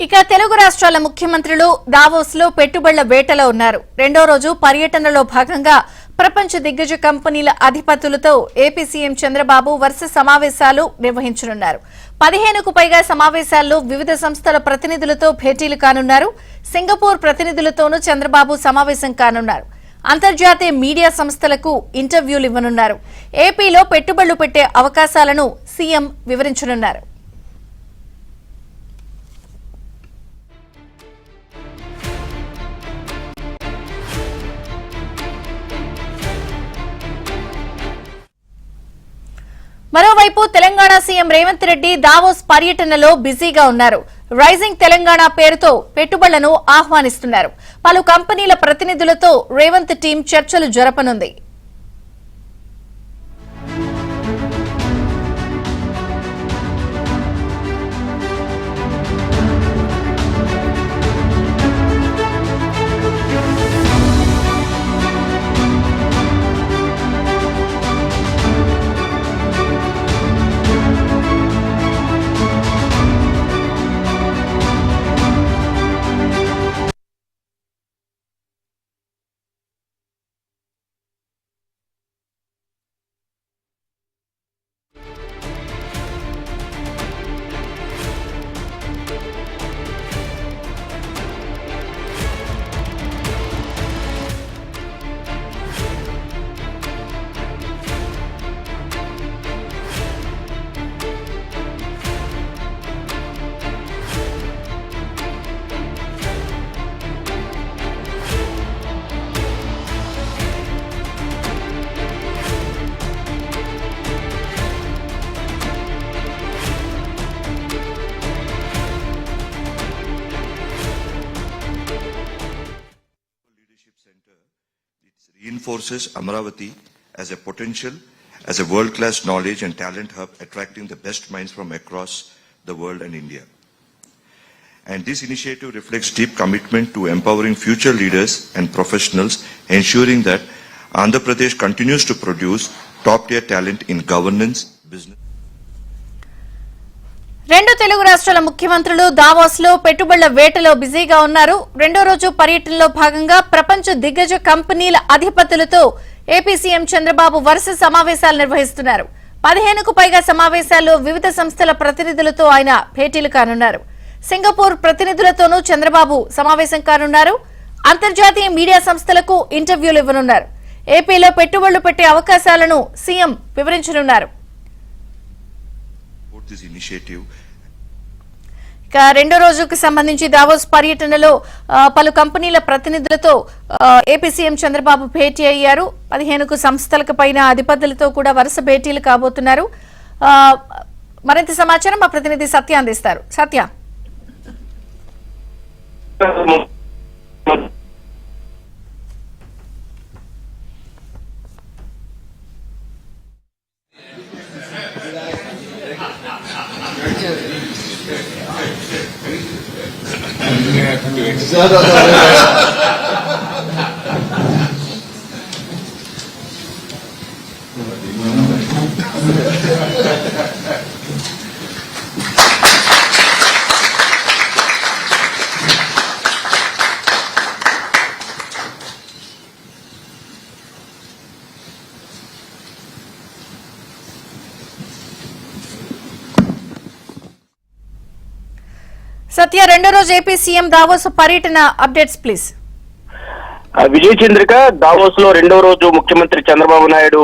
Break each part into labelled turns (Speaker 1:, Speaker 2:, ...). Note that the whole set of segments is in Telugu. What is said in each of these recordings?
Speaker 1: ఇక తెలుగు రాష్ట్రాల ముఖ్యమంత్రులు దావోస్ లో పెట్టుబడుల వేటలో ఉన్నారు. రెండో రోజు పర్యటనలో భాగంగా ప్రపంచ దిగ్గజ కంపెనీల అధిపతులతో ఏపీ సీఎం చంద్రబాబు వరుస సమావేశాలు నిర్వహించనున్నారు. 15కు పైగా సమావేశాల్లో వివిధ సంస్థల ప్రతినిధులతో భేటీలు కానున్నారు. సింగపూర్ ప్రతినిధులతోనూ చంద్రబాబు సమావేశం కానున్నారు. అంతర్జాతీయ మీడియా సంస్థలకు ఇంటర్వ్యూలు ఇవ్వనున్నారు. ఏపీలో పెట్టుబడులు పెట్టే అవకాశాలను సీఎం వివరించనున్నారు. మరోవైపు తెలంగాణ సీఎం రేవంత్ రెడ్డి దావోస్ పర్యటనలో బిజీగా ఉన్నారు. రైజింగ్ తెలంగాణ పేరుతో పెట్టుబడులను ఆహ్వానిస్తున్నారు. పలు కంపెనీల ప్రతినిధులతో రేవంత్ టీం చర్చలు జరపనుంది.
Speaker 2: Reinforces Amaravati as a potential, as a world-class knowledge and talent hub, attracting the best minds from across the world and India. And this initiative reflects deep commitment to empowering future leaders and professionals, ensuring that Andhra Pradesh continues to produce top-tier talent in governance, business.
Speaker 1: రెండు తెలుగు రాష్ట్రాల ముఖ్యమంత్రులు దావోస్ లో పెట్టుబడుల వేటలో బిజీగా ఉన్నారు. రెండో రోజు పర్యటనలో భాగంగా ప్రపంచ దిగ్గజ కంపెనీల అధిపతులతో ఏపీ సీఎం చంద్రబాబు వరుస సమావేశాలు నిర్వహిస్తున్నారు. 15కు పైగా సమావేశాల్లో వివిధ సంస్థల ప్రతినిధులతో ఆయన భేటీలు కానున్నారు. సింగపూర్ ప్రతినిధులతోనూ చంద్రబాబు సమావేశం కానున్నారు. అంతర్జాతీయ మీడియా సంస్థలకు ఇంటర్వ్యూలు ఇవ్వనున్నారు. ఏపీలో పెట్టుబడులు పెట్టే అవకాశాలను సీఎం వివరించనున్నారు. ఇక రెండో రోజుకు సంబంధించి దావోస్ పర్యటనలో పలు కంపెనీల ప్రతినిధులతో ఏపీ సీఎం చంద్రబాబు భేటీ అయ్యారు. 15కు సంస్థలకు పైన అధిపతులతో కూడా వరుస భేటీలు కాబోతున్నారు. మరింత సమాచారం మా ప్రతినిధి సత్య అందిస్తారు. సత్య, సత్య, రెండో రోజు ఏపీ సీఎం దావోస్ పర్యటన updates please.
Speaker 3: Vijay Chandrika, Davos లో రెండో రోజు ముఖ్యమంత్రి చంద్రబాబు నాయుడు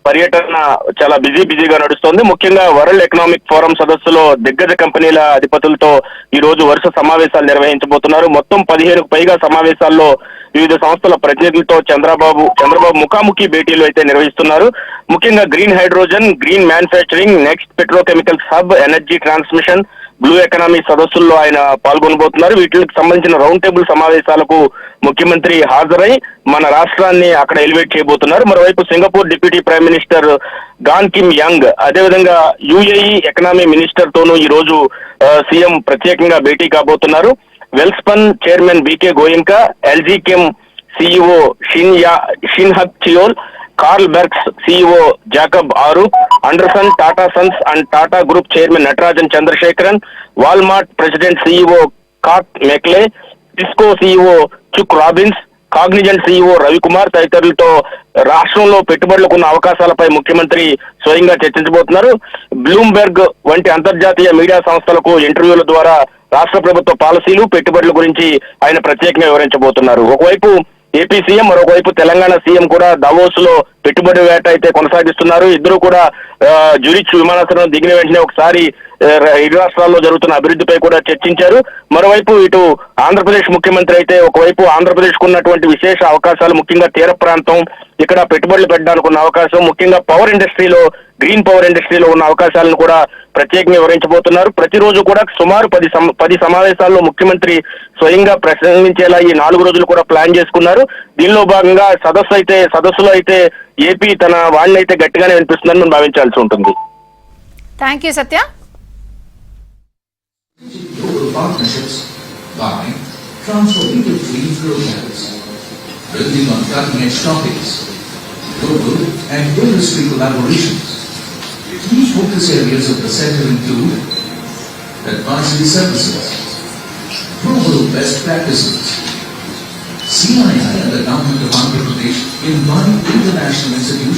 Speaker 3: పర్యటన చాలా బిజీగా నడుస్తోంది. ముఖ్యంగా వరల్డ్ ఎకనామిక్ ఫోరం సదస్సులో దిగ్గజ కంపెనీల అధిపతులతో ఈ రోజు వరుస సమావేశాలు నిర్వహించబోతున్నారు. మొత్తం 15కు పైగా సమావేశాల్లో వివిధ సంస్థల ప్రతినిధులతో చంద్రబాబు ముఖాముఖి భేటీలు అయితే నిర్వహిస్తున్నారు. ముఖ్యంగా green hydrogen, green manufacturing, next petrochemicals hub, energy transmission, blue economy సదస్సుల్లో ఆయన పాల్గొనబోతున్నారు. వీటికి సంబంధించిన రౌండ్ టేబుల్ సమావేశాలకు ముఖ్యమంత్రి హాజరై మన రాష్ట్రాన్ని అక్కడ ఎలివేట్ చేయబోతున్నారు. మరోవైపు Singapore deputy prime minister Gan Kim Yong, అదేవిధంగా యుఏఈ ఎకనామీ మినిస్టర్ తోనూ ఈ రోజు సీఎం ప్రత్యేకంగా భేటీ కాబోతున్నారు. Welspun chairman BK Goenka, LG Chem CEO Shin Hak Cheol, Carlsberg CEO Jacob Aarup, Andersen, Tata Sons and Tata group chairman Natarajan Chandrasekaran, Walmart president CEO Scott McLay, Cisco CEO Chuck Robbins, Cognizant CEO Ravikumar తదితరులతో రాష్ట్రంలో పెట్టుబడులకు ఉన్న అవకాశాలపై ముఖ్యమంత్రి స్వయంగా చర్చించబోతున్నారు. బ్లూంబెర్గ్ వంటి అంతర్జాతీయ మీడియా సంస్థలకు ఇంటర్వ్యూల ద్వారా రాష్ట్ర ప్రభుత్వ పాలసీలు, పెట్టుబడుల గురించి ఆయన ప్రత్యేకంగా వివరించబోతున్నారు. ఒకవైపు ఏపీ సీఎం, మరొకవైపు తెలంగాణ సీఎం కూడా దావోస్ లో పెట్టుబడి వేట అయితే కొనసాగిస్తున్నారు. ఇద్దరు కూడా జూరిచ్ విమానాశ్రయం దిగిన వెంటనే ఒకసారి ఇరు రాష్ట్రాల్లో జరుగుతున్న అభివృద్ధిపై కూడా చర్చించారు. మరోవైపు ఇటు ఆంధ్రప్రదేశ్ ముఖ్యమంత్రి అయితే ఒకవైపు ఆంధ్రప్రదేశ్ కు ఉన్నటువంటి విశేష అవకాశాలు, ముఖ్యంగా తీర ప్రాంతం, ఇక్కడ పెట్టుబడులు పెట్టడానికి ఉన్న అవకాశం, ముఖ్యంగా పవర్ ఇండస్ట్రీలో, గ్రీన్ పవర్ ఇండస్ట్రీలో ఉన్న అవకాశాలను కూడా ప్రత్యేకంగా వివరించబోతున్నారు. ప్రతిరోజు కూడా సుమారు 10 సమావేశాల్లో ముఖ్యమంత్రి స్వయంగా ప్రసంగించేలా ఈ 4 రోజులు కూడా ప్లాన్ చేసుకున్నారు. దీనిలో భాగంగా సదస్సులో అయితే ఏపీ తన వాడిని అయితే గట్టిగానే వినిపిస్తుందని మనం భావించాల్సి ఉంటుంది.
Speaker 1: Thank you Satya.
Speaker 4: Global partnerships by transformative green growth habits, building on cutting-edge topics, global and industry collaborations. Key focus areas of the center include advisory services, global best practices. CII and the Government of Andhra Pradesh invite international institutions